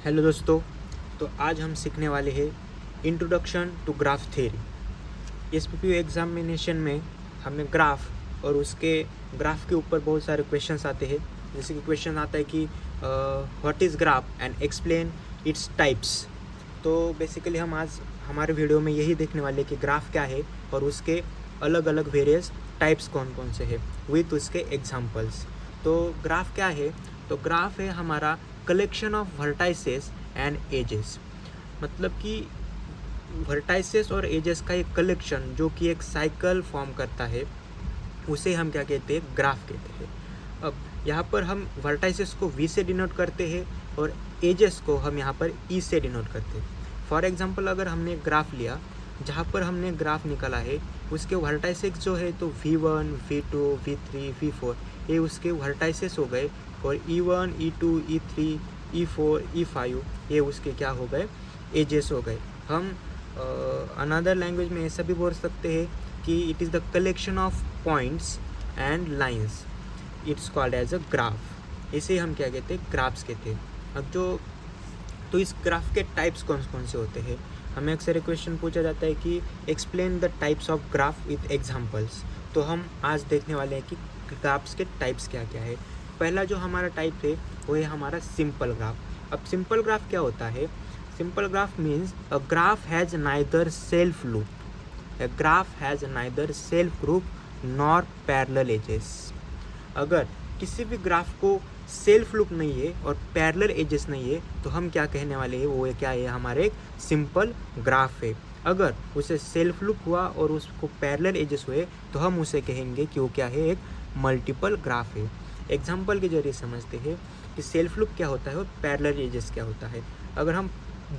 Hello दोस्तों। तो आज हम सीखने वाले हैं introduction to graph theory. SPPU examination में हमें ग्राफ और उसके ग्राफ के ऊपर बहुत सारे क्वेश्चंस आते हैं। जैसे कि क्वेश्चन आता है कि what is graph and explain its types. तो बेसिकली हम आज हमारे वीडियो में यही देखने वाले हैं कि ग्राफ क्या है और उसके अलग अलग वेरियस टाइप्स कौन कौन से हैं विथ उसके एग्जांपल्स। तो ग्राफ क्या है? तो ग्राफ है हमारा collection of vertices and edges. मतलब कि वर्टाइसेस और एजेस का एक कलेक्शन जो कि एक साइकिल फॉर्म करता है, उसे हम क्या कहते हैं? ग्राफ कहते हैं। अब यहाँ पर हम वर्टाइसेस को वी से डिनोट करते हैं और एजेस को हम यहाँ पर ई से डिनोट करते हैं। फॉर एग्जांपल, अगर हमने एक ग्राफ लिया जहाँ पर हमने ग्राफ निकाला है, उसके वर्टाइसेस जो है तो V1, V2, V3, V4 ये उसके वर्टाइसेस हो गए, और E1, E2, E3, E4, E5 ये उसके क्या हो गए? एजेस हो गए। हम अनदर लैंग्वेज में ऐसा भी बोल सकते हैं कि it is the collection of points and lines, it's called as a graph. इसे हम क्या कहते हैं? ग्राफ्स कहते हैं। अब तो इस ग्राफ के टाइप्स कौन कौन से होते हैं? हमें अक्सर एक क्वेश्चन पूछा जाता है कि explain the types of graph with examples. तो हम आज देखने वाले हैं कि ग्राफ्स के टाइप्स क्या क्या है। पहला जो हमारा टाइप है वो है हमारा सिंपल ग्राफ। अब सिंपल ग्राफ क्या होता है? Simple graph means a graph has neither self loop, a graph has neither self group nor parallel edges। अगर किसी भी ग्राफ को सेल्फ लूप नहीं है और पैरेलल एजेस नहीं है तो हम क्या कहने वाले हैं? वो क्या है? हमारे एक सिंपल ग्राफ है। अगर उसे सेल्फ लूप हुआ और उसको पैरेलल एजेस हुए तो हम उसे कहेंगे कि वो क्या है? एक मल्टीपल ग्राफ है। एग्जाम्पल के जरिए समझते हैं कि सेल्फ लूप क्या होता है और पैरेलल एजेस क्या होता है। अगर हम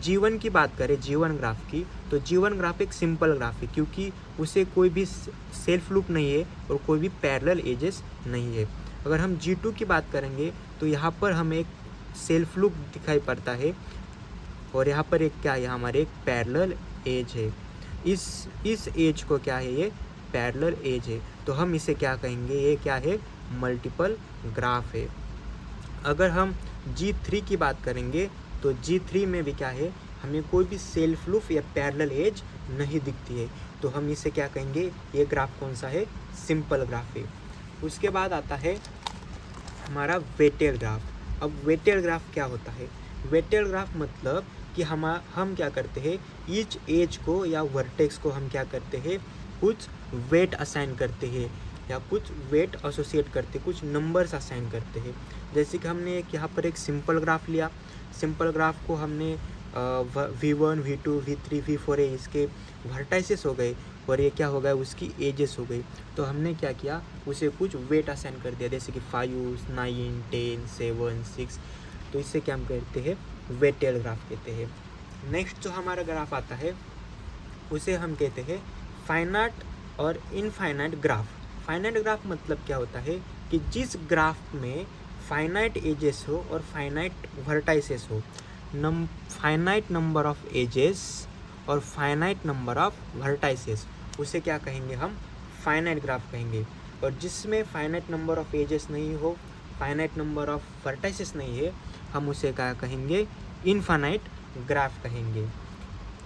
जीवन की बात करें, जीवन ग्राफ की, तो जीवन ग्राफ एक सिंपल ग्राफ है क्योंकि उसे कोई भी सेल्फ लूप नहीं है और कोई भी पैरेलल एजेस नहीं है। अगर हम G2 की बात करेंगे तो यहाँ पर हमें एक सेल्फ लूप दिखाई पड़ता है और यहाँ पर एक क्या है? हमारे एक पैरेलल एज है। इस एज को क्या है? ये पैरेलल एज है। तो हम इसे क्या कहेंगे? ये क्या है? मल्टीपल ग्राफ है। अगर हम G3 की बात करेंगे तो G3 में भी क्या है? हमें कोई भी सेल्फ लूप या पैरेलल एज नहीं दिखती है। तो हम इसे क्या कहेंगे? ये ग्राफ कौन सा है? सिंपल ग्राफ है। उसके बाद आता है हमारा वेटेड ग्राफ। अब वेटेड ग्राफ क्या होता है? वेटेड ग्राफ मतलब कि हम क्या करते हैं? ईच एज को या वर्टेक्स को हम क्या करते हैं? कुछ वेट असाइन करते हैं या कुछ वेट एसोसिएट करते हैं, कुछ नंबर्स असाइन करते हैं। जैसे कि हमने एक यहाँ पर एक सिंपल ग्राफ लिया। सिंपल ग्राफ को हमने V1, V2, V3, V4 है इसके वर्टाइसेस हो गए और ये क्या हो गया? उसकी एजेस हो गई। तो हमने क्या किया? उसे कुछ वेट असाइन कर दिया, जैसे कि 5, 9, 10, 7, 6। तो इससे क्या हम कहते हैं? वेटेड ग्राफ कहते हैं। नेक्स्ट जो हमारा ग्राफ आता है उसे हम कहते हैं फाइनाइट और इनफाइनाइट ग्राफ। फाइनाइट ग्राफ मतलब क्या होता है? कि जिस ग्राफ में फाइनाइट एजेस हो और फाइनाइट वर्टाइसेस हो, फाइनाइट नंबर ऑफ एजेस और फाइनाइट नंबर ऑफ वर्टाइसेस, उसे क्या कहेंगे? हम फाइनाइट ग्राफ कहेंगे। और जिसमें फाइनाइट नंबर ऑफ एजेस नहीं हो, फाइनाइट नंबर ऑफ वर्टाइसेस नहीं है, हम उसे क्या कहेंगे? इनफाइनाइट ग्राफ कहेंगे।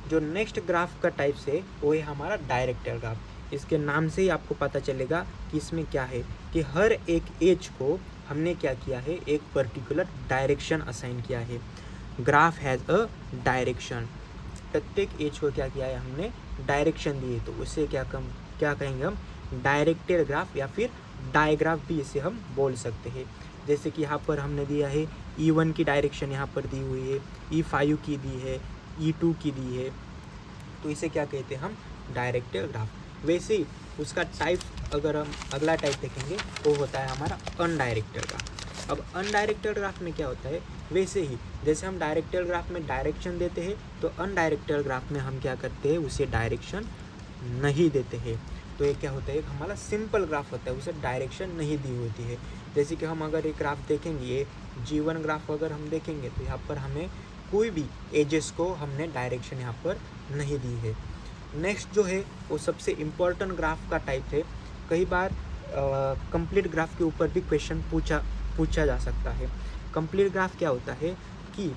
जो नेक्स्ट ग्राफ का टाइप्स है वो है हमारा डायरेक्टेड ग्राफ। इसके नाम से ही आपको पता चलेगा कि इसमें क्या है, कि हर एक एज को हमने क्या किया है? एक पर्टिकुलर डायरेक्शन असाइन किया है। Graph has a direction. प्रत्येक एज को क्या किया है? हमने डायरेक्शन दी है। तो उसे क्या कहेंगे हम? डायरेक्टेड ग्राफ या फिर डायग्राफ भी इसे हम बोल सकते हैं। जैसे कि यहाँ पर हमने दिया है E1 की डायरेक्शन यहाँ पर दी हुई है, E5 की दी है, E2 की दी है। तो इसे क्या कहते हैं? हम डायरेक्टेड ग्राफ। वैसे ही उसका टाइप, अगर हम अगला टाइप देखेंगे वो होता है हमारा अनडायरेक्टेड ग्राफ। अब अनडायरेक्टेड ग्राफ में क्या होता है? वैसे ही जैसे हम डायरेक्टेड ग्राफ में डायरेक्शन देते हैं तो अनडायरेक्टेड ग्राफ में हम क्या करते हैं? उसे डायरेक्शन नहीं देते हैं। तो ये क्या होता है? हमारा सिंपल ग्राफ होता है, उसे डायरेक्शन नहीं दी होती है। जैसे कि हम अगर एक ग्राफ देखेंगे, ये G1 ग्राफ अगर हम देखेंगे तो यहाँ पर हमें कोई भी एजेस को हमने डायरेक्शन यहाँ पर नहीं दी है। नेक्स्ट जो है वो सबसे इम्पोर्टेंट ग्राफ का टाइप है। कई बार कंप्लीट ग्राफ के ऊपर भी क्वेश्चन पूछा जा सकता है। कंप्लीट ग्राफ क्या होता है? कि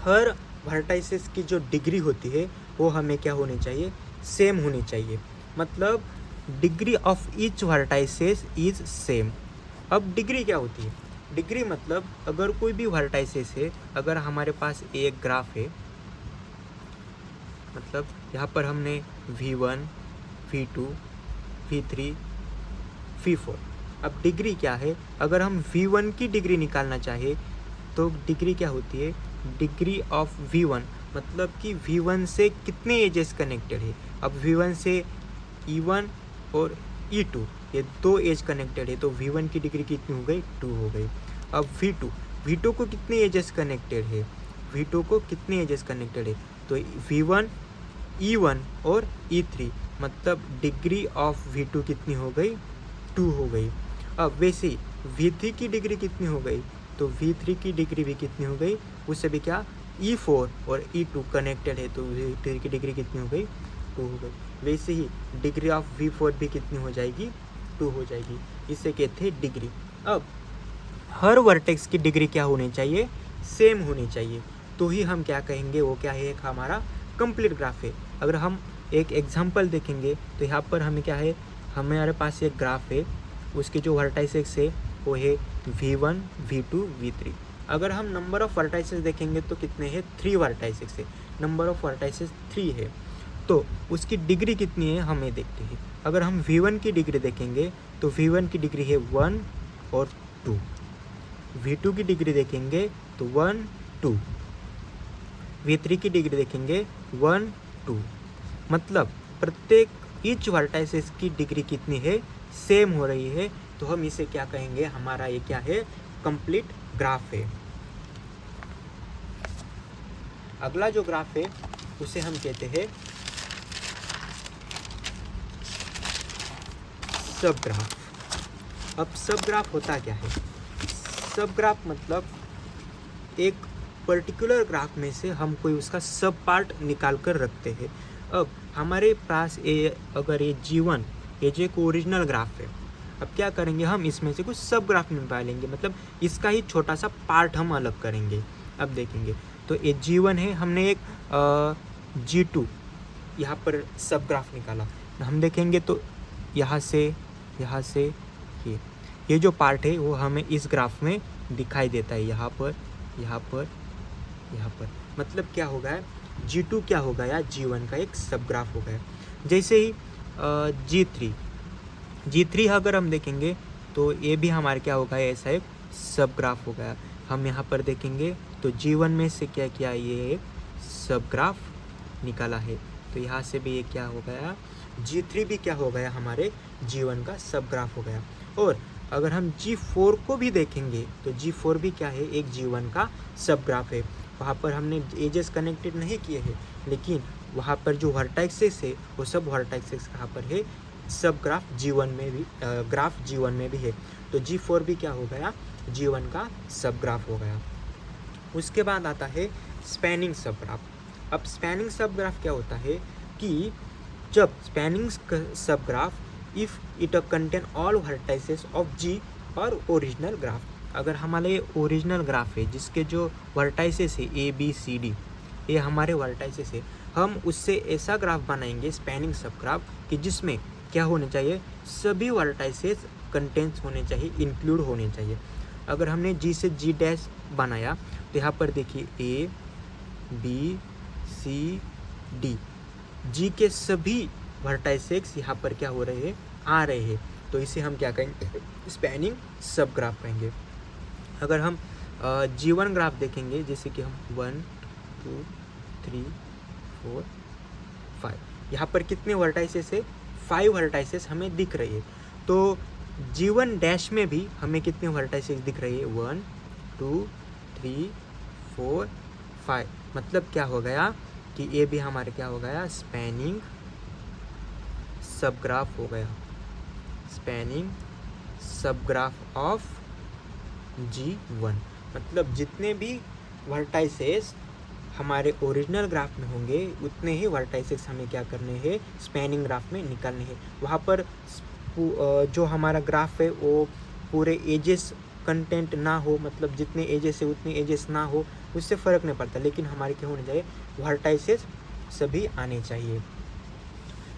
हर वर्टाइसेस की जो डिग्री होती है वो हमें क्या होनी चाहिए, सेम होनी चाहिए। मतलब degree of each vertices is same. अब डिग्री क्या होती है, डिग्री मतलब अगर कोई भी वर्टाइसेस है, अगर हमारे पास एक ग्राफ है, मतलब यहाँ पर हमने V1, V2, V3, V4। अब डिग्री क्या है, अगर हम V1 की डिग्री निकालना चाहे तो डिग्री क्या होती है, डिग्री ऑफ V1 मतलब कि V1 से कितने एजेस कनेक्टेड है। अब V1 से E1 और E2 ये 2 एज कनेक्टेड है, तो V1 की डिग्री कितनी हो गई, 2 हो गई। अब V2 को कितने एजेस कनेक्टेड है, V2 को कितने एजेस कनेक्टेड है, तो V1, E1 और E3 मतलब डिग्री ऑफ V2 कितनी हो गई, 2 हो गई। अब वैसे ही V3 की डिग्री कितनी हो गई, तो V3 की डिग्री भी कितनी हो गई, उससे भी क्या, E4 और E2 कनेक्टेड है, तो V3 की डिग्री कितनी हो गई, 2 हो गई। वैसे ही डिग्री ऑफ V4 भी कितनी हो जाएगी, 2 हो जाएगी। इसे कहते हैं डिग्री। अब हर वर्टेक्स की डिग्री क्या होनी चाहिए, सेम होनी चाहिए, तो ही हम क्या कहेंगे, वो क्या है, हमारा कंप्लीट ग्राफ है। अगर हम एक एग्जांपल देखेंगे तो यहाँ पर हमें क्या है, हमारे पास एक ग्राफ है, उसके जो वर्टाइसेस है वो है V1, V2, V3। अगर हम नंबर ऑफ़ वर्टाइसेस देखेंगे तो कितने हैं, 3 वर्टाइसेस है, नंबर ऑफ़ वर्टाइसेस 3 है, तो उसकी डिग्री कितनी है हमें देखते हैं। अगर हम V1 की डिग्री देखेंगे तो V1 की डिग्री है 1 और 2, V2 की डिग्री देखेंगे तो 1, 2, V3 की डिग्री देखेंगे 1, 2। मतलब प्रत्येक ईच वर्टाइसेस की डिग्री कितनी है, सेम हो रही है, तो हम इसे क्या कहेंगे, हमारा ये क्या है, कंप्लीट ग्राफ है। अगला जो ग्राफ है उसे हम कहते हैं सब ग्राफ। अब सब ग्राफ होता क्या है, सब ग्राफ मतलब एक पर्टिकुलर ग्राफ में से हम कोई उसका सब पार्ट निकाल कर रखते हैं। अब हमारे पास अगर ये G1 ये जो एक ओरिजिनल ग्राफ है, अब क्या करेंगे, हम इसमें से कुछ सब ग्राफ निकालेंगे, मतलब इसका ही छोटा सा पार्ट हम अलग करेंगे। अब देखेंगे तो ये G1 है, हमने एक G2 यहाँ पर सब ग्राफ निकाला, हम देखेंगे तो यहाँ से ये जो पार्ट है वो हमें इस ग्राफ में दिखाई देता है, यहाँ पर। मतलब क्या हो गया, G2 क्या हो गया, G1 का एक सब ग्राफ हो गया। जैसे ही G3 अगर हम देखेंगे तो ये भी हमारे क्या हो गया, ऐसा एक सब ग्राफ हो गया। हम यहाँ पर देखेंगे तो G1 में से क्या किया, ये एक सब ग्राफ निकाला है, तो यहाँ से भी ये क्या हो गया, G3 भी क्या हो गया, हमारे G1 का सब ग्राफ हो गया। और अगर हम G4 को भी देखेंगे तो G4 भी क्या है, एक G1 का सब ग्राफ है। वहाँ पर हमने एजेस कनेक्टेड नहीं किए हैं, लेकिन वहाँ पर जो वर्टाइसेस है वो सब वर्टाइसेस कहाँ पर है, सब ग्राफ G1 में भी, ग्राफ G1 में भी है, तो G4 भी क्या हो गया, G1 का सब ग्राफ हो गया। उसके बाद आता है स्पैनिंग सब ग्राफ। अब स्पैनिंग सब ग्राफ क्या होता है कि जब स्पैनिंग सब graph if it contain all vertices of G और ओरिजिनल ग्राफ। अगर हमारे ओरिजिनल ग्राफ है जिसके जो वर्टाइसेस है ABCD, ये हमारे वर्टाइसेस है, हम उससे ऐसा ग्राफ बनाएंगे स्पैनिंग सब ग्राफ कि जिसमें क्या होने चाहिए, सभी वर्टाइसेस कंटेंट्स होने चाहिए, इंक्लूड होने चाहिए। अगर हमने G से G डैश बनाया तो यहाँ पर देखिए A B C D, G के सभी वर्टाइसेस यहाँ पर क्या हो रहे हैं, आ रहे हैं, तो इसे हम क्या कहेंगे, स्पैनिंग सब ग्राफ कहेंगे। अगर हम G1 ग्राफ देखेंगे, जैसे कि हम 1 2 3 4 5, यहाँ पर कितने वर्टाइसेस है, 5 वर्टाइसेस हमें दिख रही है। तो G1 डैश में भी हमें कितने वर्टाइसेस दिख रही है, 1 2 3 4 5। मतलब क्या हो गया कि ये भी हमारे क्या हो गया, स्पैनिंग सब ग्राफ हो गया, स्पैनिंग सब ग्राफ ऑफ G1। मतलब जितने भी वर्टाइसेस हमारे ओरिजिनल ग्राफ में होंगे उतने ही वर्टाइसेस हमें क्या करने हैं, स्पैनिंग ग्राफ में निकालने हैं। वहाँ पर जो हमारा ग्राफ है वो पूरे एजेस कंटेंट ना हो, मतलब जितने एजेस है उतने एजेस ना हो, उससे फ़र्क नहीं पड़ता, लेकिन हमारे क्या होने चाहिए, वर्टाइसेस सभी आने चाहिए।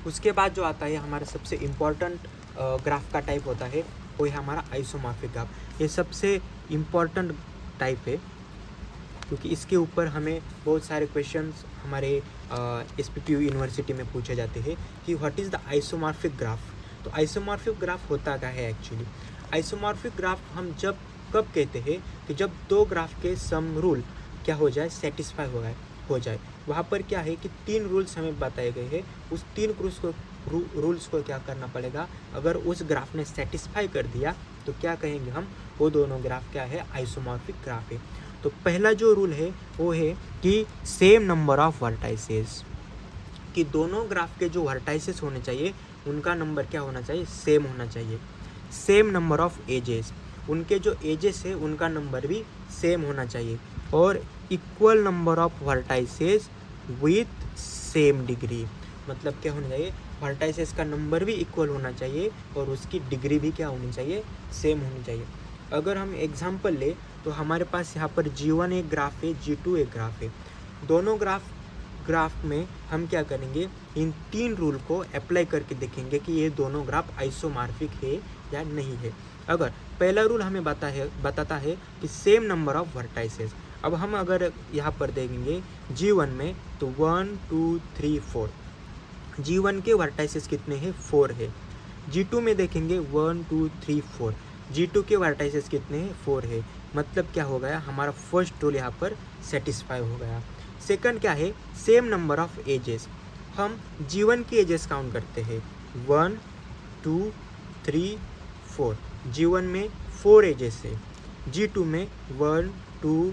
उसके बाद जो आता है हमारा सबसे इम्पॉर्टेंट ग्राफ का टाइप होता है, वो है हमारा आइसोमॉर्फिक ग्राफ। ये सबसे इम्पॉर्टेंट टाइप है क्योंकि इसके ऊपर हमें बहुत सारे क्वेश्चंस हमारे SPPU यूनिवर्सिटी में पूछे जाते हैं कि what is the isomorphic graph. तो आइसोमॉर्फिक ग्राफ होता क्या है एक्चुअली। आइसोमॉर्फिक ग्राफ हम जब कब कहते हैं कि जब दो ग्राफ के सम रूल क्या हो जाए, सेटिस्फाई हो जाए। वहाँ पर क्या है कि 3 रूल्स हमें बताए गए हैं, उस 3 रूल्स को क्या करना पड़ेगा, अगर उस ग्राफ ने सेटिस्फाई कर दिया तो क्या कहेंगे हम, वो दोनों ग्राफ क्या है, आइसोमॉर्फिक ग्राफ है। तो पहला जो रूल है वो है कि सेम नंबर ऑफ वर्टाइसेस, कि दोनों ग्राफ के जो वर्टाइसेस होने चाहिए उनका नंबर क्या होना चाहिए, सेम होना चाहिए। सेम नंबर ऑफ एजेस, उनके जो एजेस है उनका नंबर भी सेम होना चाहिए। और equal number of vertices with same degree, मतलब क्या होना चाहिए, वर्टाइसेस का नंबर भी इक्वल होना चाहिए और उसकी डिग्री भी क्या होनी चाहिए, सेम होनी चाहिए। अगर हम एग्जांपल ले तो हमारे पास यहाँ पर G1 एक ग्राफ है, G2 एक ग्राफ है। दोनों ग्राफ में हम क्या करेंगे, इन 3 रूल को अप्लाई करके देखेंगे कि ये दोनों ग्राफ आइसोमॉर्फिक है या नहीं है। अगर पहला रूल हमें बताता है कि सेम नंबर ऑफ वर्टाइसेस। अब हम अगर यहाँ पर देखेंगे G1 में तो 1 2 3 4, G1 के वर्टाइसेस कितने हैं, 4 है। G2 में देखेंगे 1 2 3 4, G2 के वर्टाइसेस कितने हैं, 4 है। मतलब क्या हो गया, हमारा फर्स्ट रूल यहाँ पर सेटिस्फाई हो गया। सेकंड क्या है, सेम नंबर ऑफ एजेस। हम G1 की एजेस काउंट करते हैं 1 2 3 4, G1 में 4 एजेस है। G2 में 1 2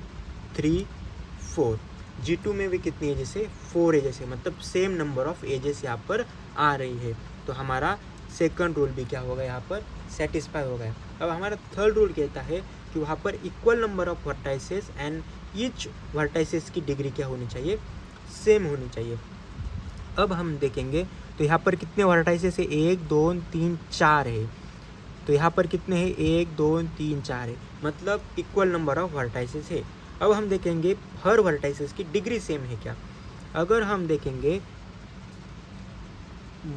3 4, G2 में भी कितनी एजेस है, 4 एजेस है। मतलब सेम नंबर ऑफ एजेस यहाँ पर आ रही है। तो हमारा सेकंड रूल भी क्या होगा, यहाँ पर सेटिस्फाई हो गया। अब हमारा थर्ड रूल कहता है कि वहाँ पर equal number of vertices and each vertices की डिग्री क्या होनी चाहिए, सेम होनी चाहिए। अब हम देखेंगे तो यहाँ पर कितने वर्टाइसेस है, 1 2 3 4 है। तो यहाँ पर कितने हैं, 1 2 3 4 है, मतलब इक्वल नंबर ऑफ वर्टाइसेस है। अब हम देखेंगे हर वर्टाइसेस की डिग्री सेम है क्या। अगर हम देखेंगे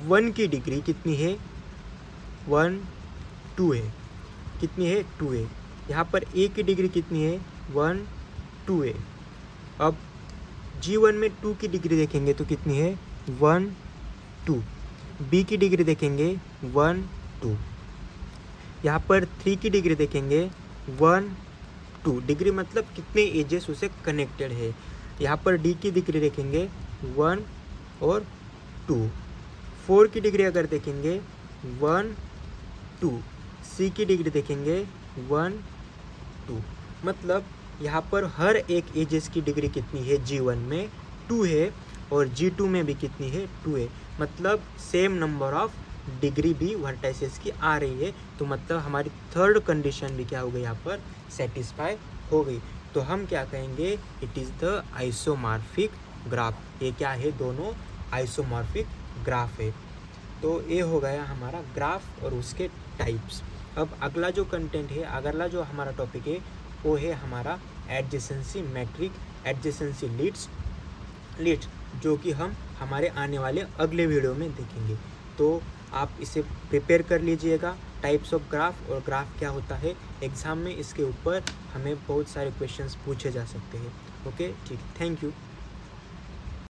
1 की डिग्री कितनी है, 1 2 है, कितनी है, 2 है। यहाँ पर ए की डिग्री कितनी है, 1 2 है। अब G1 में 2 की डिग्री देखेंगे तो कितनी है, 1 2। बी की डिग्री देखेंगे 1 2। यहाँ पर 3 की डिग्री देखेंगे 1 2, डिग्री मतलब कितने एजेस उसे कनेक्टेड है। यहाँ पर डी की डिग्री देखेंगे 1 और 2। 4 की डिग्री अगर देखेंगे 1 2, सी की डिग्री देखेंगे 1 2। मतलब यहाँ पर हर एक एजेस की डिग्री कितनी है, G1 में 2 है और G2 में भी कितनी है, 2 है। मतलब सेम नंबर ऑफ डिग्री भी वर्टाइसेस की आ रही है। तो मतलब हमारी थर्ड कंडीशन भी क्या हो गई, यहाँ पर सेटिस्फाई हो गई। तो हम क्या कहेंगे, it is the isomorphic graph. ये क्या है, दोनों आइसोमॉर्फिक ग्राफ है। तो ये हो गया हमारा ग्राफ और उसके टाइप्स। अब अगला जो कंटेंट है, अगला जो हमारा टॉपिक है वो है हमारा एडजेसेंसी मैट्रिक, एडजेसेंसी लीड्स, जो कि हम हमारे आने वाले अगले वीडियो में देखेंगे। तो आप इसे प्रिपेयर कर लीजिएगा, टाइप्स ऑफ ग्राफ और ग्राफ क्या होता है। एग्ज़ाम में इसके ऊपर हमें बहुत सारे क्वेश्चंस पूछे जा सकते हैं। ओके, ठीक, थैंक यू।